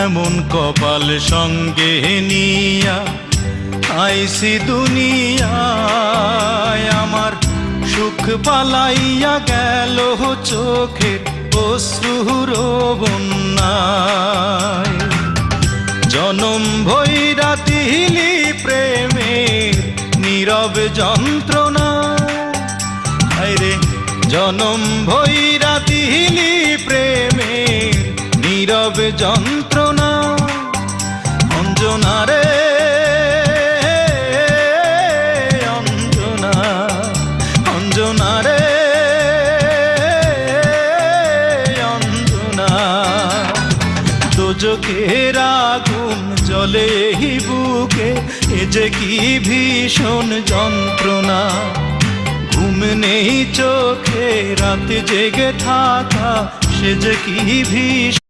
এমন কপাল সঙ্গে নিয়া আইসি দুনিয়ায়, আমার সুখ পালাইয়া গেল চোখের অশ্রুর বন্যায়। জনম ভৈরা দিলি প্রেমের নীরব যন্ত্রণা, রে জনম ভৈরা দিলি প্রেমের নীরব যন্ত্রণা। অঞ্জনা রে অঞ্জনা, অঞ্জনা রে অঞ্জনা, দোজখের আগুন জ্বলে এই বুকে, এ যে কি ভীষণ যন্ত্রণা। ঘুম নেই চোখে, রাতে জেগে থাকা, সে যে কি ভীষণ